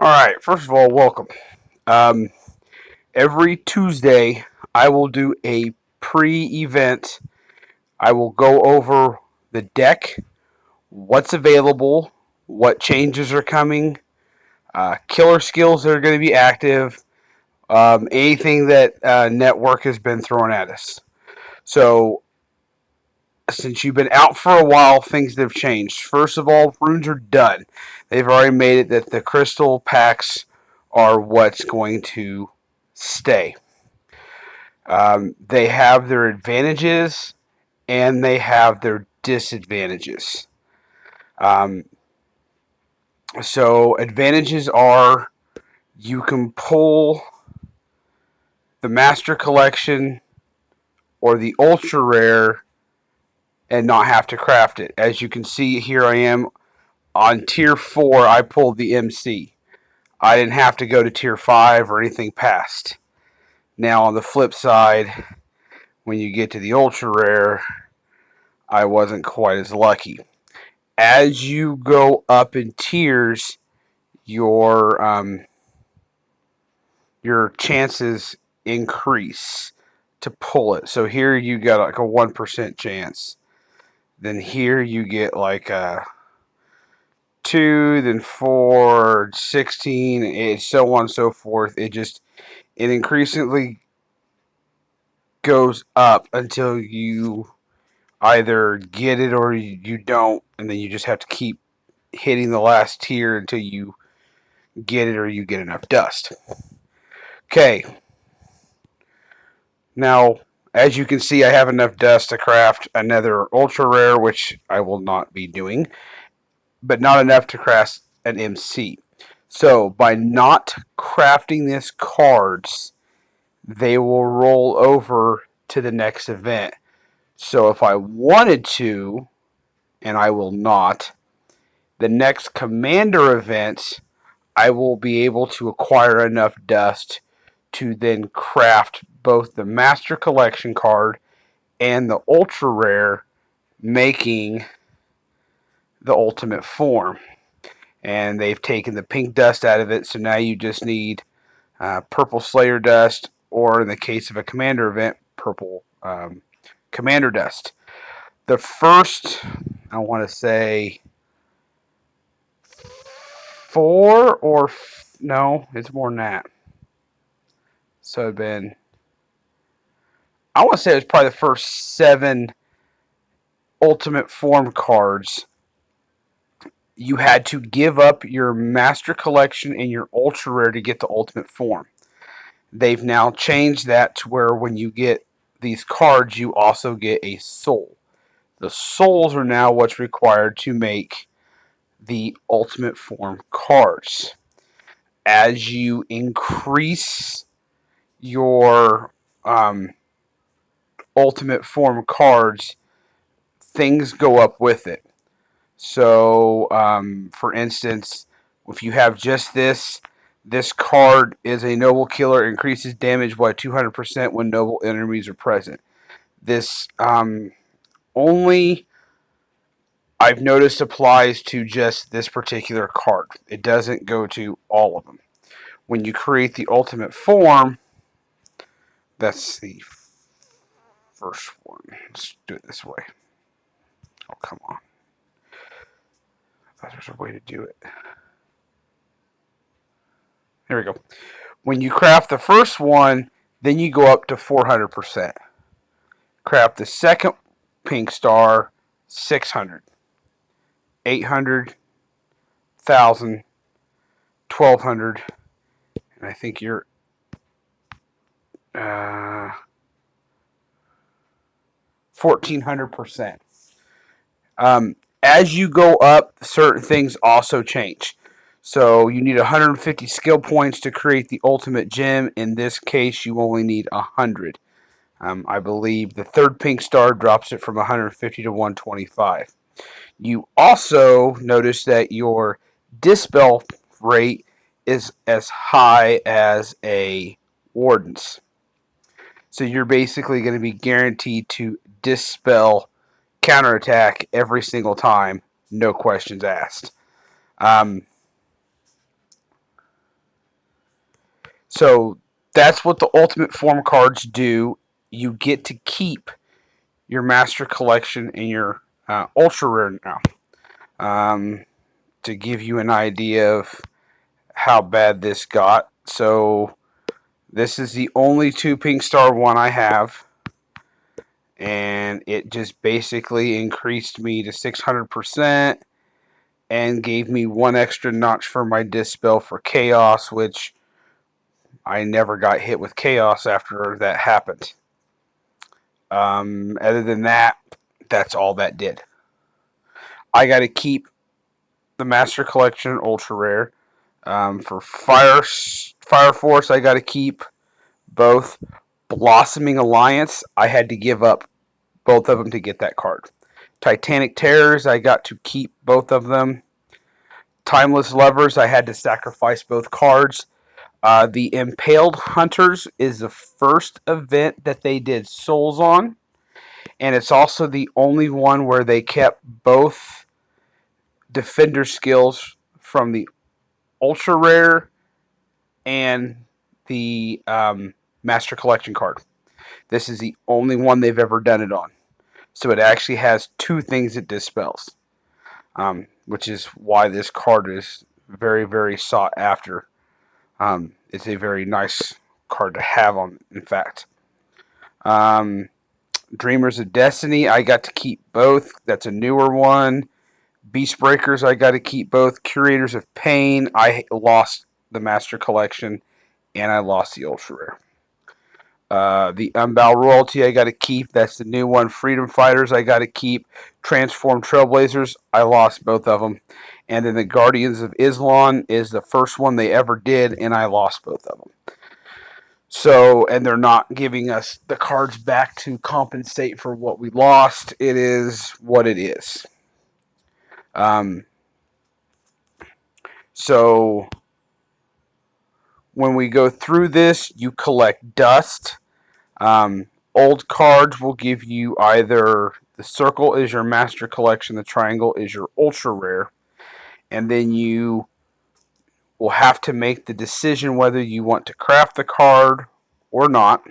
All right. First of all, welcome. Um, every Tuesday, I will do a pre-event. I will go over the deck, what's available, what changes are coming, killer skills that are going to be active, anything that network has been thrown at us. So, since you've been out for a while, things have changed. First of all, runes are done. They've already made it that the crystal packs are what's going to stay. They have their advantages and they have their disadvantages. Um, so, advantages are you can pull the Master Collection or the Ultra Rare and not have to craft it. As you can see, here I am on Tier 4, I pulled the MC. I didn't have to go to Tier 5 or anything past. Now, on the flip side, when you get to the Ultra Rare, I wasn't quite as lucky. As you go up in tiers, your your chances increase to pull it. So here you got like a 1% chance. Then here you get like a 2, then 4, 16, and so on and so forth. It increasingly goes up until you either get it or you don't, and then you just have to keep hitting the last tier until you get it or you get enough dust. Okay, now as you can see, I have enough dust to craft another ultra rare, which I will not be doing, but not enough to craft an MC. So by not crafting this cards, they will roll over to the next event. So if I wanted to, and I will not, the next commander event, I will be able to acquire enough dust to then craft both the Master Collection card and the Ultra Rare, making the Ultimate Form. And they've taken the pink dust out of it, so now you just need purple Slayer dust, or in the case of a commander event, purple commander dust. The first, I want to say, four or no, it's more than that. So it'd been, I want to say it was probably the first 7 Ultimate Form cards. You had to give up your Master Collection and your Ultra Rare to get the Ultimate Form. They've now changed that to where when you get these cards, you also get a soul. The souls are now what's required to make the Ultimate Form cards. As you increase your Ultimate Form cards, things go up with it. So, for instance, if you have just this card is a noble killer, increases damage by 200% when noble enemies are present. This only I've noticed applies to just this particular card. It doesn't go to all of them. When you create the ultimate form, that's the first one. Let's do it this way. Oh, come on. I thought there was a way to do it. Here we go. When you craft the first one, then you go up to 400%. Craft the second pink star, 600, 800, 1,000, 1,200, and I think you're 1,400%. As you go up, certain things also change. So you need 150 skill points to create the ultimate gem. In this case, you only need 100. I believe the third pink star drops it from 150 to 125. You also notice that your dispel rate is as high as a warden's. So you're basically going to be guaranteed to dispel counterattack every single time, no questions asked. Um, So that's what the Ultimate Form cards do. You get to keep your Master Collection and your Ultra Rare now. To give you an idea of how bad this got. So this is the only 2 Pink Star one I have. And it just basically increased me to 600% and gave me 1 extra notch for my Dispel for Chaos, which I never got hit with Chaos after that happened. Other than that, that's all that did. I got to keep the Master Collection Ultra Rare. For Fire Force, I got to keep both. Blossoming Alliance, I had to give up both of them to get that card. Titanic Terrors, I got to keep both of them. Timeless Lovers, I had to sacrifice both cards. The Impaled Hunters is the first event that they did Souls on, and it's also the only one where they kept both Defender skills from the Ultra Rare and the Master Collection card. This is the only one they've ever done it on. So it actually has 2 things it dispels, which is why this card is very, very sought after. It's a very nice card to have on, in fact. Dreamers of Destiny, I got to keep both. That's a newer one. Beast Breakers, I got to keep both. Curators of Pain, I lost the Master Collection, and I lost the Ultra Rare. The Unbound Royalty, I got to keep. That's the new one. Freedom Fighters, I got to keep. Transform Trailblazers, I lost both of them. And then the Guardians of Islam is the first one they ever did, and I lost both of them. So, and they're not giving us the cards back to compensate for what we lost. It is what it is. So, when we go through this, you collect dust. Old cards will give you either the circle is your Master Collection, the triangle is your Ultra Rare, and then you will have to make the decision whether you want to craft the card or not.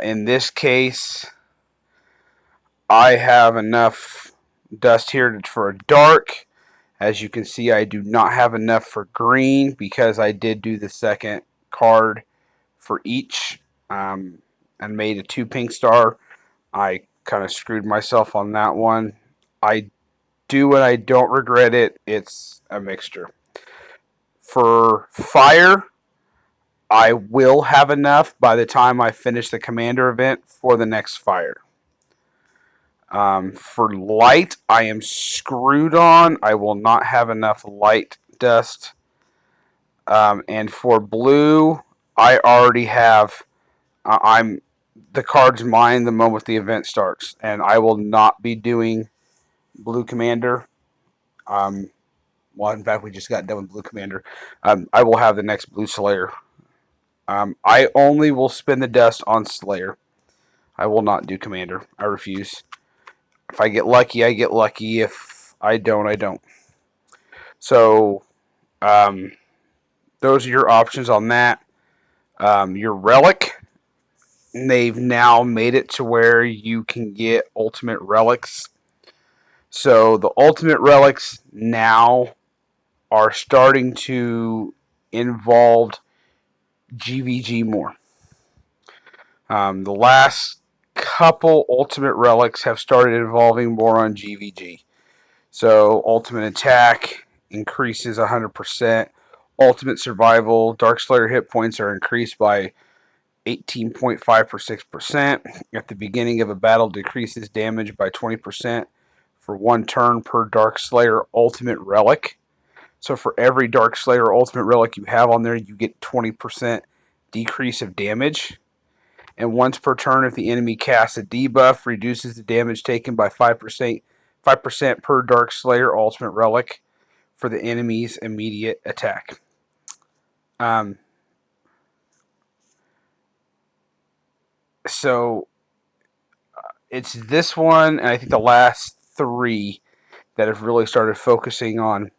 In this case, I have enough dust here for a dark. As you can see, I do not have enough for green because I did do the second card for each and made a 2 Pink Star. I kind of screwed myself on that one. I do and I don't regret it. It's a mixture. For fire, I will have enough by the time I finish the commander event for the next fire. For light, I am screwed on. I will not have enough light dust. And for blue, I already have. The card's mine the moment the event starts, and I will not be doing blue commander. Well, in fact, we just got done with blue commander. I will have the next blue Slayer. I only will spend the dust on Slayer. I will not do commander. I refuse. If I get lucky, I get lucky. If I don't, I don't. So, those are your options on that. Your relic, they've now made it to where you can get ultimate relics. So the ultimate relics now are starting to involve GVG more. The last couple ultimate relics have started involving more on GVG. So ultimate attack increases 100%. Ultimate survival, Darkslayer hit points are increased by 18.5 per 6%. At the beginning of a battle, decreases damage by 20% for 1 turn per Darkslayer Ultimate Relic. So for every Darkslayer Ultimate Relic you have on there, you get 20% decrease of damage. And once per turn, if the enemy casts a debuff, reduces the damage taken by 5% per Darkslayer Ultimate Relic for the enemy's immediate attack. So it's this one, and I think the last 3 that have really started focusing on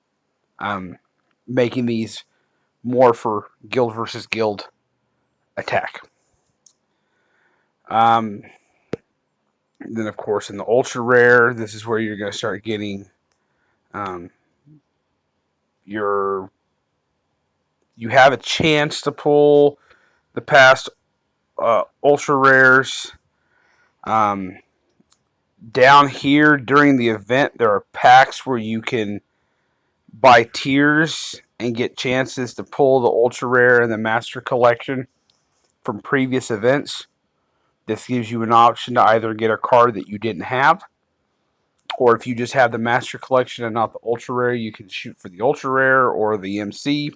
making these more for guild versus guild attack. Then, of course, in the ultra rare, this is where you're going to start getting you have a chance to pull the past ultra rares. Down here during the event, there are packs where you can buy tiers and get chances to pull the ultra rare and the master collection from previous events. This gives you an option to either get a card that you didn't have, or if you just have the master collection and not the ultra rare, you can shoot for the ultra rare or the MC,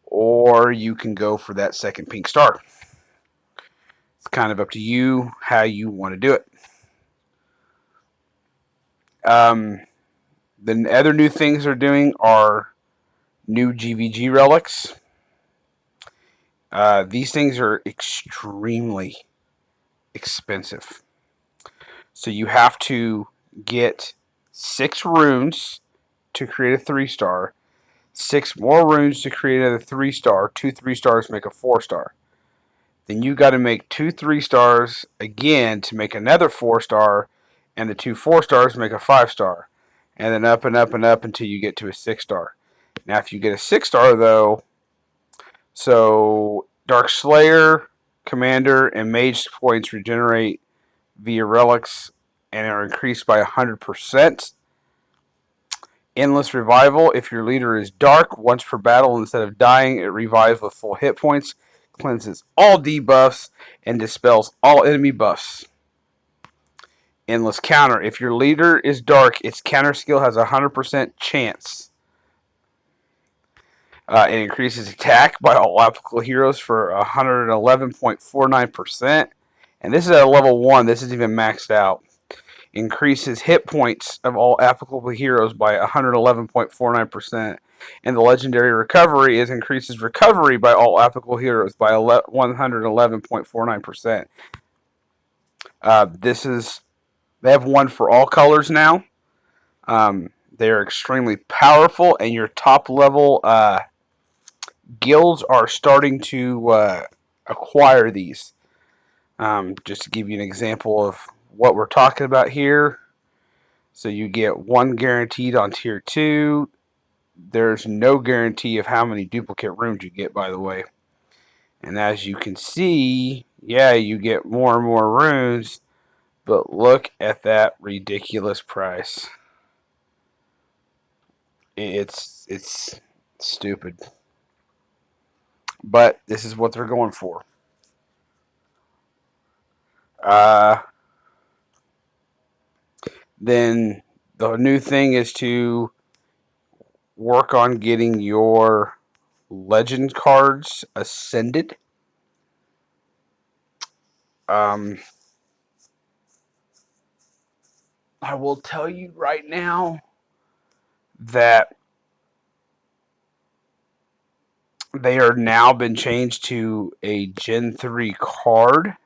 or you can go for that second pink star. It's kind of up to you how you want to do it. The other new things they're doing are new GVG relics. These things are extremely expensive. So you have to get 6 runes to create a 3-star, 6 more runes to create another 3-star, 2 3-stars make a 4-star. Then you got to make 2 3-stars again to make another 4-star, and the 2 4-stars make a 5-star. And then up and up and up until you get to a 6-star. Now if you get a 6-star though, so Dark Slayer, Commander, and Mage points regenerate via relics and are increased by 100%. Endless Revival, if your leader is dark, once per battle, instead of dying, it revives with full hit points, cleanses all debuffs, and dispels all enemy buffs. Endless Counter, if your leader is dark, its counter skill has a 100% chance. It increases attack by all applicable heroes for 111.49%. And this is at level 1. This is even maxed out. Increases hit points of all applicable heroes by 111.49%. And the legendary recovery increases recovery by all applicable heroes by 111.49%. They have one for all colors now. They are extremely powerful, and your top level guilds are starting to acquire these. Just to give you an example of what we're talking about here. So you get 1 guaranteed on tier 2. There's no guarantee of how many duplicate runes you get, by the way. And as you can see, yeah, you get more and more runes, but look at that ridiculous price. It's stupid. But this is what they're going for. Then the new thing is to work on getting your legend cards ascended. I will tell you right now that they are now been changed to a Gen 3 card.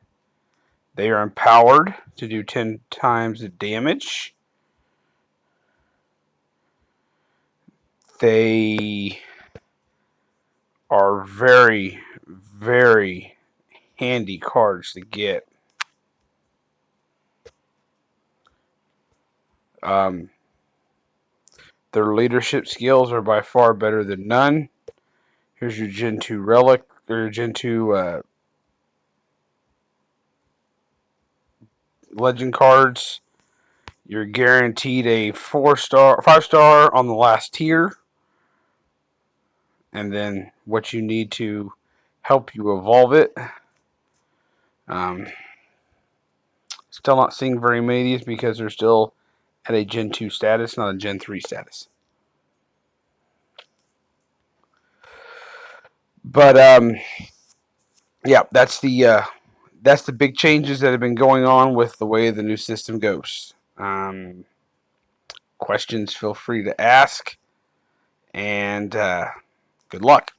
They are empowered to do 10 times the damage. They are very, very handy cards to get. Their leadership skills are by far better than none. Here's your Gen 2 relic, or Gen 2 legend cards. You're guaranteed a 5-star on the last tier. And then what you need to help you evolve it. Still not seeing very many of these because they're still at a Gen 2 status, not a Gen 3 status. But yeah, that's the big changes that have been going on with the way the new system goes. Questions, feel free to ask, and good luck.